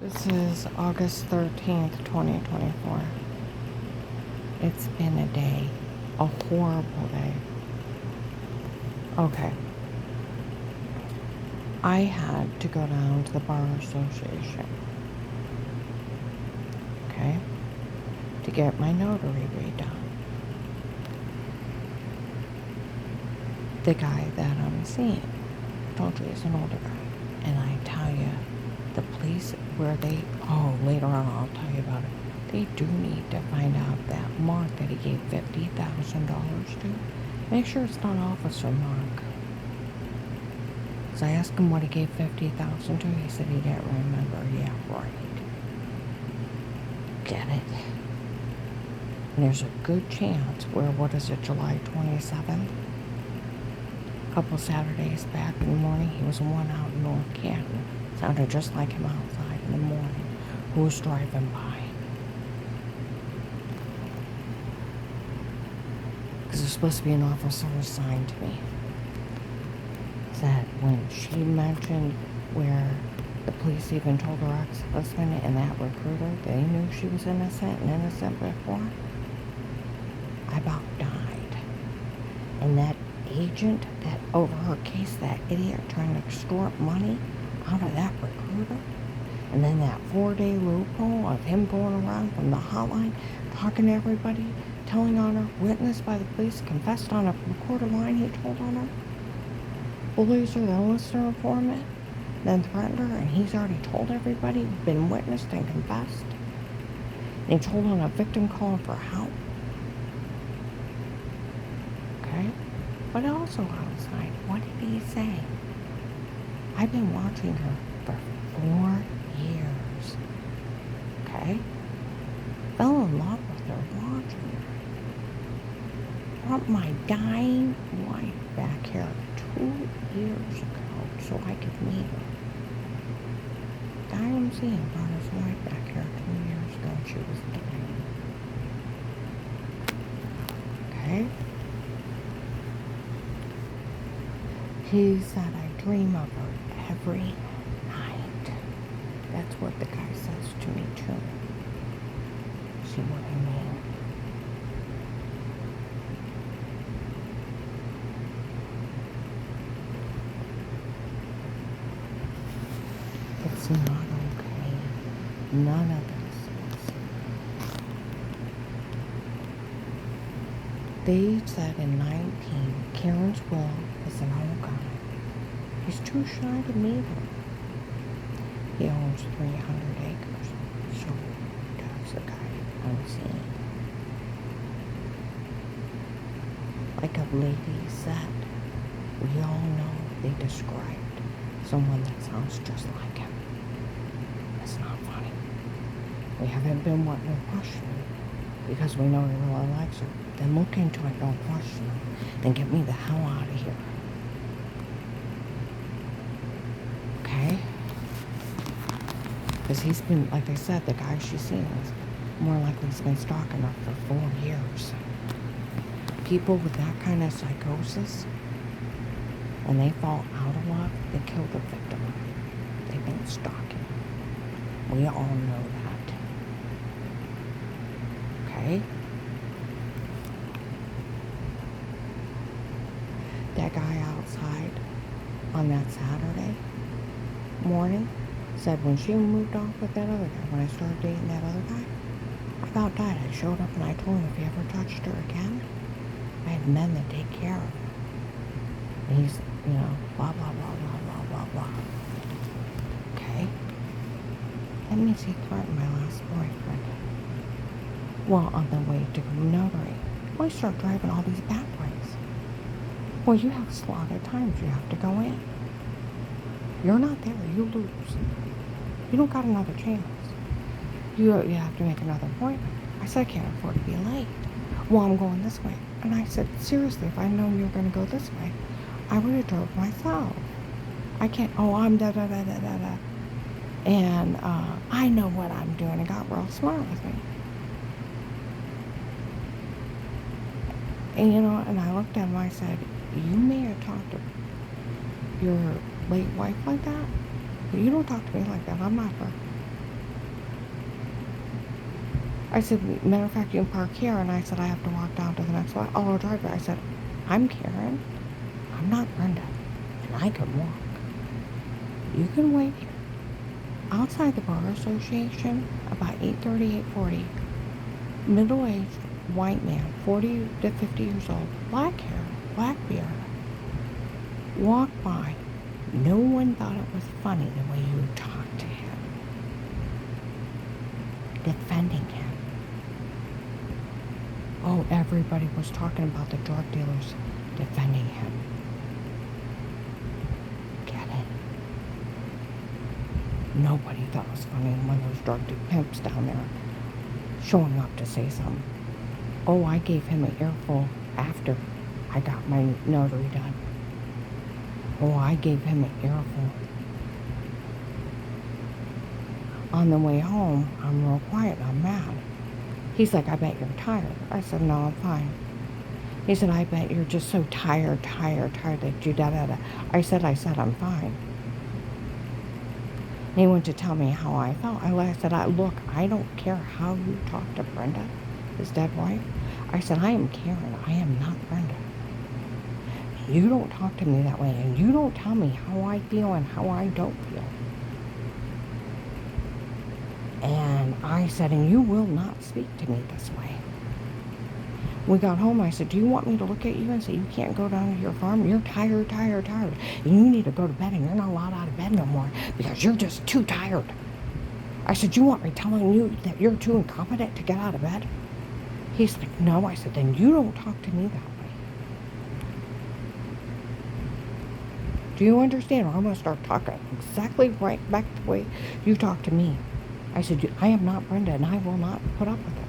This is August 13th, 2024. It's been a day. A horrible day. Okay. I had to go down to the Bar Association. Okay? To get my notary redone. The guy that I'm seeing, told you he's an older guy. And I tell you, the police later on I'll tell you about it. They do need to find out that Mark that he gave $50,000 to. Make sure it's not Officer Mark. So I asked him what he gave $50,000 to. He said he didn't remember. Yeah, right. Get it? And there's a good chance July 27th? A couple Saturdays back in the morning, he was the one out in North Canton. Sounded just like him outside in the morning. Who was driving by? Because there's supposed to be an officer assigned to me. That when she mentioned where the police even told her ex-husband and that recruiter they knew she was innocent before, I about died. And that agent that over her case, that idiot trying to extort money out of that recruiter, and then that 4-day loophole of him going around from the hotline talking to everybody, telling on her, witnessed by the police, confessed on a recorded line he told on her, bullies her, then enlisted her informant, then threatened her, and he's already told everybody, been witnessed and confessed. And he told on a victim calling for help. Okay? But also outside, what did he say? I've been watching her for 4 years. Okay? Fell in love with her watching her. Brought my dying wife back here 2 years ago so I could meet her. Guy I'm seeing brought his wife back here 2 years ago and she was dying. Okay? He said I dream of her every night. That's what the guy says to me too. See what I mean? It's not okay. None of this is. They said in 19, Karen's will is an old guy. He's too shy to meet her. He owns 300 acres. So does the guy I'm seeing. Like a lady said, we all know they described someone that sounds just like him. It's not funny. We haven't been wanting to question him because we know he really likes her. Then look into it, don't question him. Then get me the hell out of here. Okay? Because he's been, like I said, the guy she's seen is more likely he's been stalking her for 4 years. People with that kind of psychosis, when they fall out of love, they kill the victim. They've been stalking. We all know that. Okay? That guy outside on that Saturday morning said when she moved off with that other guy, when I started dating that other guy, I about died. I showed up and I told him if he ever touched her again, I had men that take care of him. And he's, blah, blah, blah, blah, blah, blah, blah. Okay? That means he threatened my last boyfriend. Well, on the way to notary. Well, he started driving all these back ways. Well, you have slotted times you have to go in. You're not there, you lose. You don't got another chance. You have to make another appointment. I said, I can't afford to be late. Well, I'm going this way. And I said, seriously, if I'd known you were going to go this way, I would have drove myself. I can't, I'm da-da-da-da-da-da. And I know what I'm doing. And got real smart with me. And, and I looked at him and I said, you may have talked to your late wife like that, but you don't talk to me like that. I'm not her. I said, matter of fact, you can park here. And I said, I have to walk down to the next lot. Oh, driver. I said, I'm Karen. I'm not Brenda. And I can walk. You can wait here. Outside the Bar Association, about 8:30, 8:40, middle-aged white man, 40 to 50 years old, black hair, black beard, walked by. No one thought it was funny the way you talked to him, defending him. Oh, everybody was talking about the drug dealers defending him. Get it? Nobody thought it was funny when those drug pimps down there showing up to say something. Oh, I gave him an earful after I got my notary done. Oh, I gave him an earful. On the way home, I'm real quiet and I'm mad. He's like, I bet you're tired. I said, no, I'm fine. He said, I bet you're just so tired that you da-da-da. I said, I'm fine. And he went to tell me how I felt. I said, look, I don't care how you talk to Brenda, his dead wife. I said, I am Karen. I am not Brenda. You don't talk to me that way, and you don't tell me how I feel and how I don't feel. And I said, and you will not speak to me this way. We got home, I said, do you want me to look at you and say you can't go down to your farm? You're tired. And you need to go to bed, and you're not allowed out of bed no more because you're just too tired. I said, you want me telling you that you're too incompetent to get out of bed? He's like, no. I said, then you don't talk to me that way. Do you understand? Or I'm going to start talking exactly right back the way you talk to me. I said, I am not Brenda, and I will not put up with it.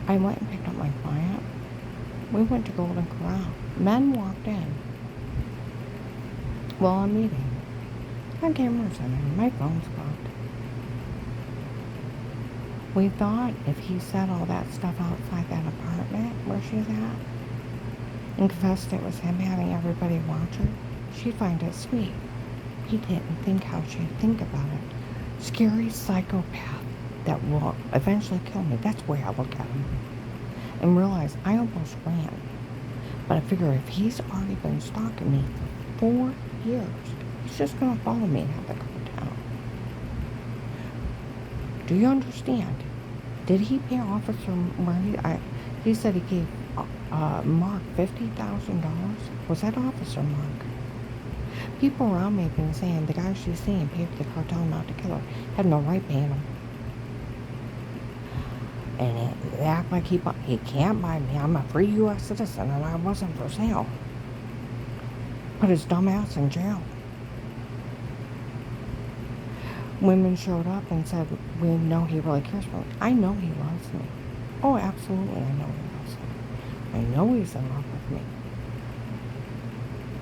I went and picked up my client. We went to Golden Corral. Men walked in while I'm eating. My camera's in and my phone's blocked. We thought if he said all that stuff outside that apartment where she's at and confessed it was him having everybody watch her, she'd find it sweet. He didn't think how she'd think about it. Scary psychopath that will eventually kill me. That's the way I look at him. And realize I almost ran. But I figure if he's already been stalking me for 4 years, he's just going to follow me and have to go down. Do you understand? Did he pay Officer Murray? He said he gave Mark $50,000. Was that Officer Mark? People around me have been saying the guy she's seeing paid for the cartel not to kill her. Had no right paying him. And they act like he can't buy me. I'm a free U.S. citizen and I wasn't for sale. Put his dumb ass in jail. Women showed up and said, we know he really cares for me. I know he loves me. Oh, absolutely, I know he loves me. I know he's in love with me.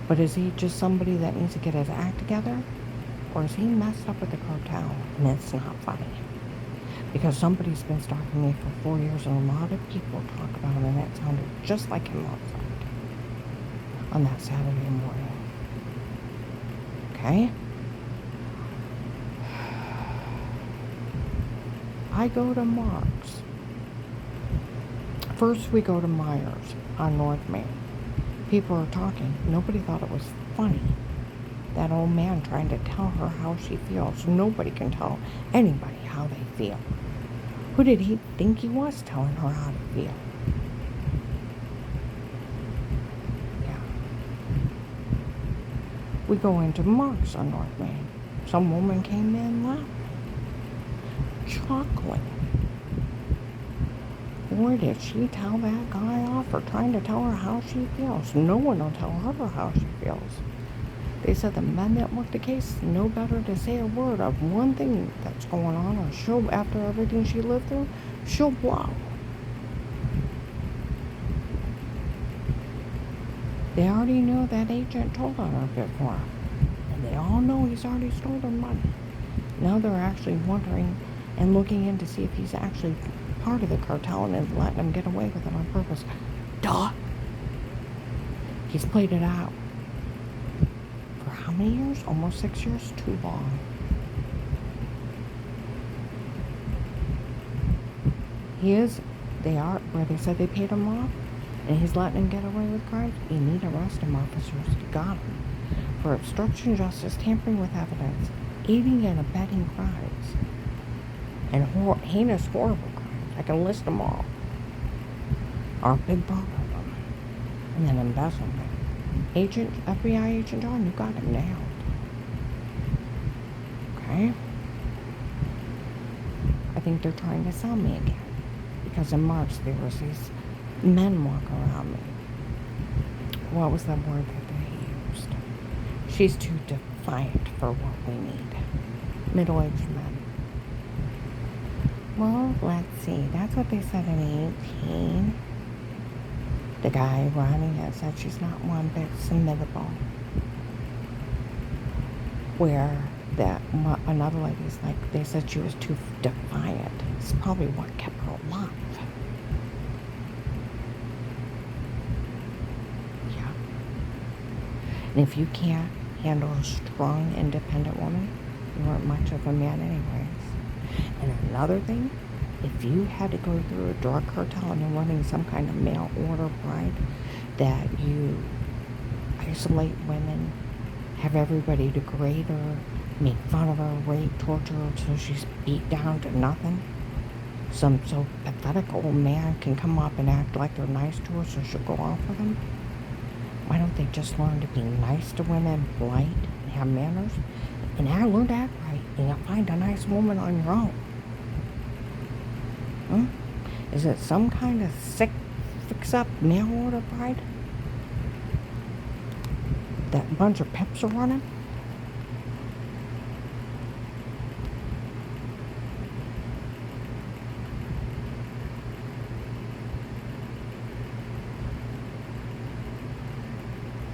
But is he just somebody that needs to get his act together? Or is he messed up with the cartel? And it's not funny. Because somebody's been stalking me for 4 years, and a lot of people talk about him, and that sounded just like him outside on that Saturday morning. Okay? I go to Mark's. First we go to Myers on North Main. People are talking. Nobody thought it was funny. That old man trying to tell her how she feels. Nobody can tell anybody how they feel. Who did he think he was telling her how to feel? Yeah. We go into Mark's on North Main. Some woman came in laughing. Chuckling. Boy, did she tell that guy off for trying to tell her how she feels. No one will tell her how she feels. They said the men that work the case know better to say a word of one thing that's going on, or she'll, after everything she lived through, she'll blow. They already knew that agent told on her before. And they all know he's already stole their money. Now they're actually wondering and looking in to see if he's actually part of the cartel and is letting them get away with it on purpose. Duh! He's played it out. how many years? Almost 6 years? Too long. They are, where they said they paid him off, and he's letting him get away with crimes. You need to arrest him, officers. You got him. For obstruction of justice, tampering with evidence, aiding and abetting crimes, and heinous, horrible crimes. I can list them all. Are a big part of them. And then embezzlement. FBI agent John, you got him nailed. Okay? I think they're trying to sell me again. Because in March, there was these men walking around me. What was the word that they used? She's too defiant for what we need. Middle-aged men. Well, let's see. That's what they said in 18. The guy running it said she's not one bit submittable. Where another lady's like, they said she was too defiant. It's probably what kept her alive. Yeah. And if you can't handle a strong, independent woman, you weren't much of a man anyways. And another thing, if you had to go through a drug cartel and you're running some kind of mail order bride, that you isolate women, have everybody degrade her, make fun of her, rape, torture her until she's beat down to nothing. Some so pathetic old man can come up and act like they're nice to her so she'll go off with him. Why don't they just learn to be nice to women, polite, and have manners? And learn to act right, and you'll find a nice woman on your own. Is it some kind of sick, fix-up mail order bride that a bunch of pimps are running?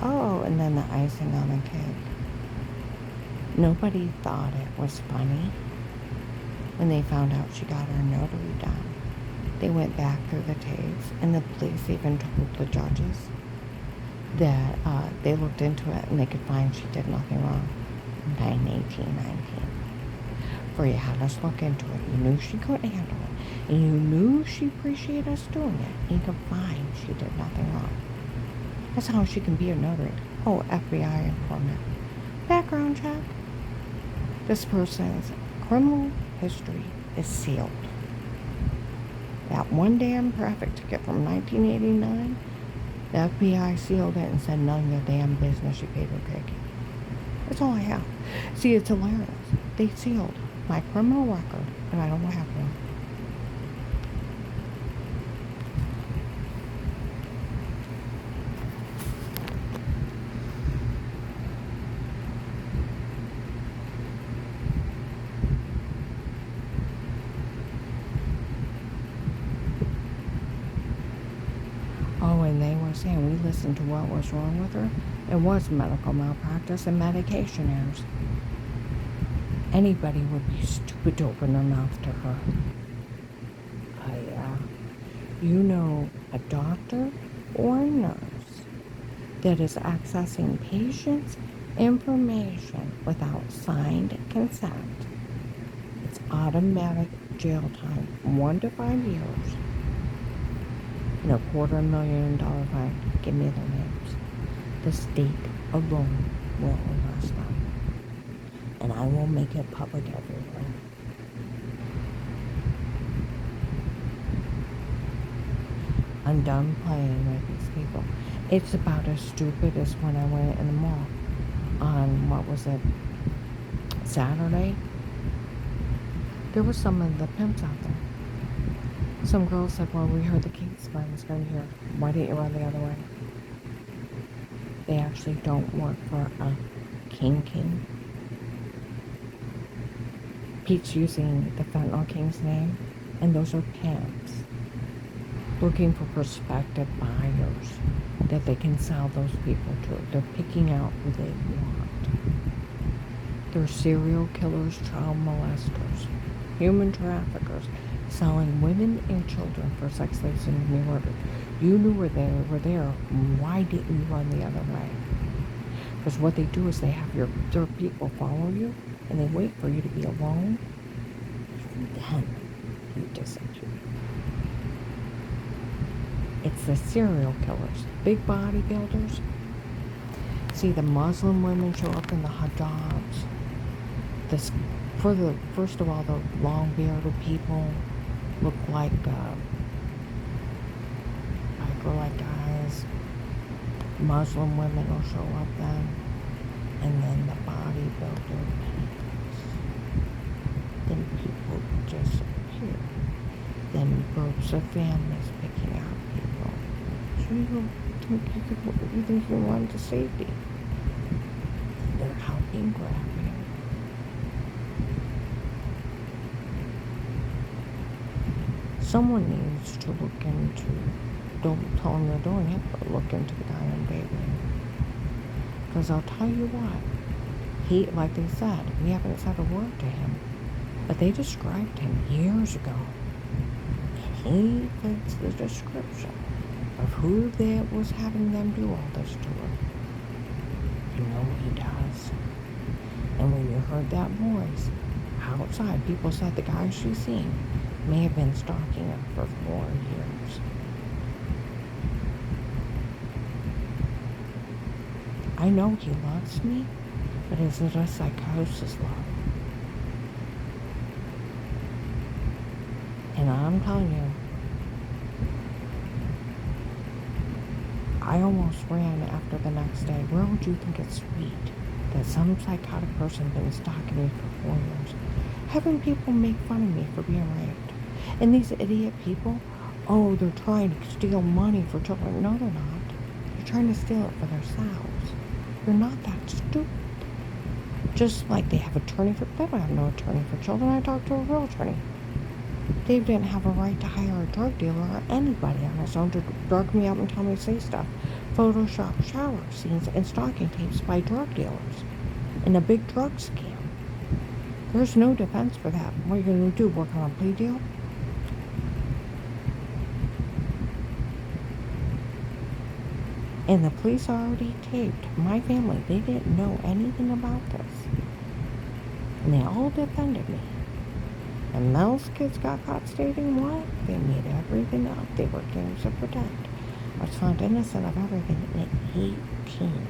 Oh, and then the icing on the cake. Nobody thought it was funny when they found out she got her notary done. They went back through the tapes, and the police even told the judges that they looked into it and they could find she did nothing wrong. 9/18/19. For you had us look into it. You knew she couldn't handle it. And you knew she appreciated us doing it. And you could find she did nothing wrong. That's how she can be a notary. Oh, FBI informant. Background check. This person's criminal history is sealed. That one damn traffic ticket from 1989, the FBI sealed it and said none of your damn business, you paid her cake. That's all I have. See, it's hilarious. They sealed my criminal record, and I don't have one. Oh, and they were saying we listened to what was wrong with her. It was medical malpractice and medication errors. Anybody would be stupid to open their mouth to her. You know, a doctor or a nurse that is accessing patients' information without signed consent, it's automatic jail time, 1 to 5 years. And a $250,000 fine. Give me their names. The state alone will arrest them. And I will make it public everywhere. I'm done playing with these people. It's about as stupid as when I went in the mall on, what was it, Saturday? There were some of the pimps out there. Some girl said, well, we heard the King's friends been here. Why didn't you run the other way? They actually don't work for a king. Pete's using the Fentanyl King's name, and those are pimps looking for prospective buyers that they can sell those people to. They're picking out who they want. They're serial killers, child molesters, human traffickers, selling women and children for sex slaves and to be murdered. You knew they were there. Why didn't you run the other way? Because what they do is they have their people follow you, and they wait for you to be alone, and then you disappear. It's the serial killers, big bodybuilders. See, the Muslim women show up in the hijabs. This, first of all, the long bearded people look like guys. Muslim women will show up then, and then the bodybuilder peeps. Then people disappear. Then groups of families picking out people. So you think you want to safety? And they're helping grab you. Someone needs to look into, don't tell them they're doing it, but look into the guy on Bailey. Because I'll tell you what, he, like they said, we haven't said a word to him, but they described him years ago. And he fits the description of who that was having them do all this to her. You know he does. And when you heard that voice outside, people said the guy she's seen may have been stalking her for 4 years. I know he loves me, but is it a psychosis love? And I'm telling you, I almost ran after the next day. Where would you think it's sweet that some psychotic person been stalking me for 4 years, having people make fun of me for being raped? And these idiot people, oh, they're trying to steal money for children. No, they're not. They're trying to steal it for themselves. They're not that stupid. Just like they have attorney for, they don't have no attorney for children. I talked to a real attorney. Dave didn't have a right to hire a drug dealer or anybody on his own to drug me up and tell me to say stuff. Photoshop shower scenes and stalking tapes by drug dealers in a big drug scam. There's no defense for that. What are you going to do, work on a plea deal? And the police already taped my family. They didn't know anything about this. And they all defended me. And those kids got caught stating what? They made everything up. They were games of pretend. I was found innocent of everything at 18.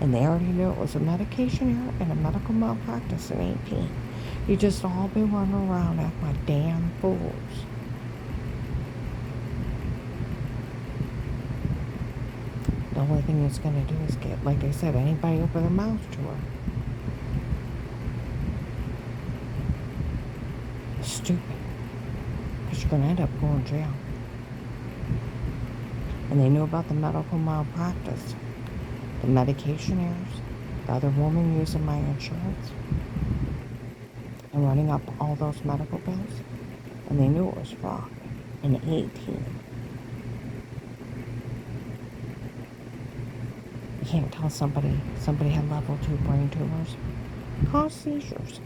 And they already knew it was a medication error and a medical malpractice at 18. You just all been running around acting like damn fools. The only thing it's going to do is get, like they said, anybody open their mouth to her. Stupid. Because you're going to end up going to jail. And they knew about the medical malpractice, the medication errors, the other woman using my insurance, and running up all those medical bills. And they knew it was fraud. In 18. You can't tell somebody had level 2 brain tumors, cause seizures,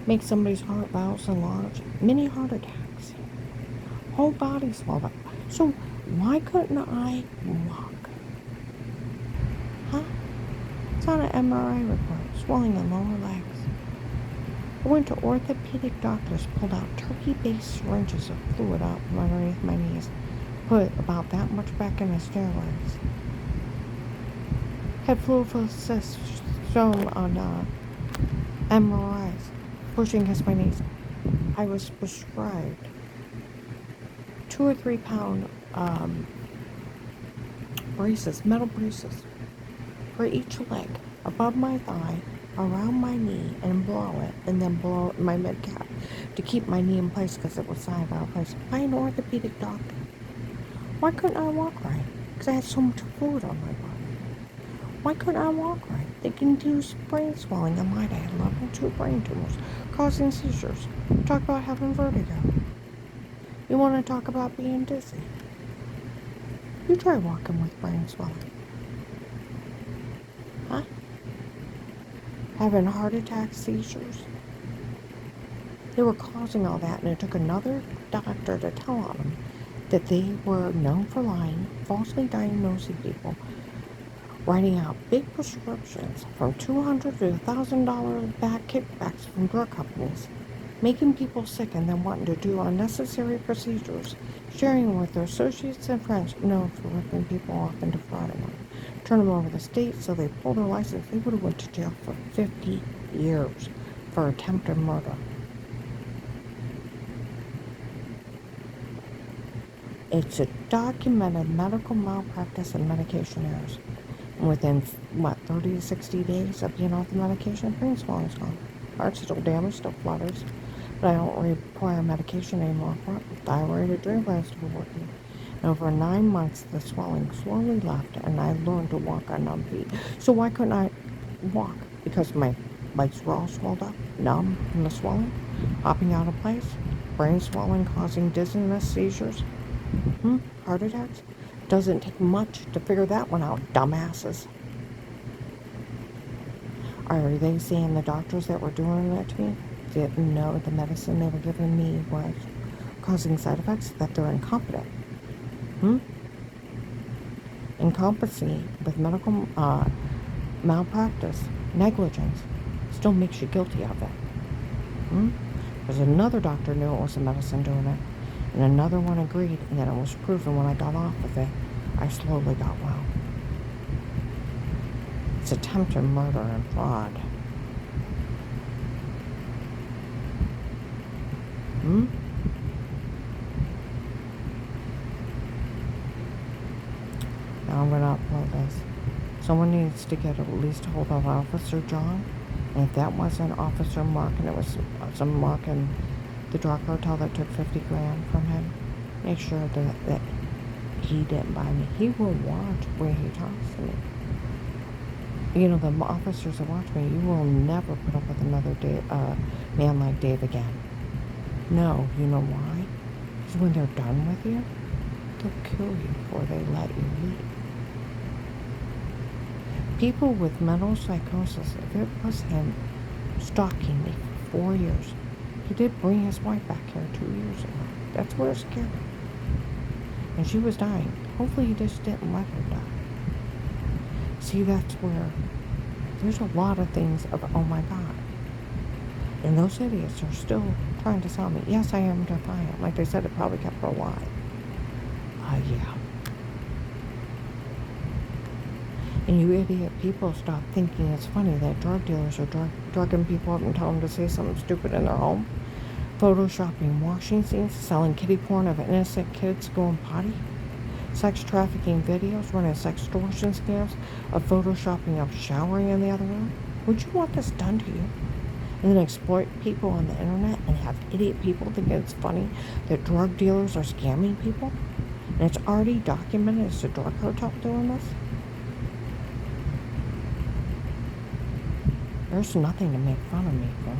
make somebody's heart valves enlarge, mini heart attacks, whole body swelled up. So why couldn't I walk? Huh? It's on an MRI report, swelling in lower legs. I went to orthopedic doctors, pulled out turkey-based syringes of fluid out from underneath my knees, put about that much back in the steroids. Had fluid for cysts shown on MRIs, pushing against my knees. I was prescribed 2 or 3 pound braces, metal braces, for each leg, above my thigh, around my knee, and blow it, and then blow it in my mid-calf to keep my knee in place because it was signed out of place by an orthopedic doctor. Why couldn't I walk right? Because I had so much fluid on my body. Why couldn't I walk right? They induced brain swelling and lied I had level 2 brain tumors, causing seizures. Talk about having vertigo. You want to talk about being dizzy? You try walking with brain swelling. Huh? Having heart attacks, seizures. They were causing all that, and it took another doctor to tell on them that they were known for lying, falsely diagnosing people, writing out big prescriptions from $200 to $1,000 back kickbacks from drug companies, making people sick and then wanting to do unnecessary procedures, sharing with their associates and friends, known for ripping people off and defrauding them. Turn them over to the state so they pull their license. They would have went to jail for 50 years for attempted murder. It's a documented medical malpractice and medication errors. Within, 30 to 60 days of being off the medication, brain swelling's gone. Heart's still damaged, still flutters, but I don't require medication anymore for it. Thyroid or adrenal glands still working. And over 9 months, the swelling slowly left, and I learned to walk on numb feet. So why couldn't I walk? Because my legs were all swelled up, numb from the swelling, hopping out of place, brain swelling causing dizziness, seizures, heart attacks. Doesn't take much to figure that one out, dumbasses. Are they saying the doctors that were doing that to me didn't know the medicine they were giving me was causing side effects? That they're incompetent? Incompetency with medical malpractice, negligence, still makes you guilty of it. There's another doctor knew it was the medicine doing it, and another one agreed, and then it was proven when I got off of it, I slowly got well. It's attempted murder and fraud. Now I'm going to upload this. Someone needs to get at least hold of Officer John. And if that wasn't Officer Mark and it was some Mark in the drug cartel that took 50 grand from him, make sure that he didn't buy me. He will watch where he talks to me. You know, the officers that watch me, you will never put up with another man like Dave again. No, you know why? Because when they're done with you, they'll kill you before they let you leave. People with mental psychosis, if it was him stalking me for 4 years, he did bring his wife back here 2 years ago. That's where it scared him. And she was dying. Hopefully he just didn't let her die. See, that's where there's a lot of things of, oh my God. And those idiots are still trying to sell me. Yes, I am defiant. Like they said, it probably kept her alive. Yeah. And you idiot people stop thinking it's funny that drug dealers are drugging people up and telling them to say something stupid in their home. Photoshopping washing scenes, selling kiddie porn of innocent kids going potty. Sex trafficking videos, running sex extortion scams, of photoshopping of showering in the other room. Would you want this done to you? And then exploit people on the internet and have idiot people thinking it's funny that drug dealers are scamming people? And it's already documented as a drug cartel doing this? There's nothing to make fun of me for.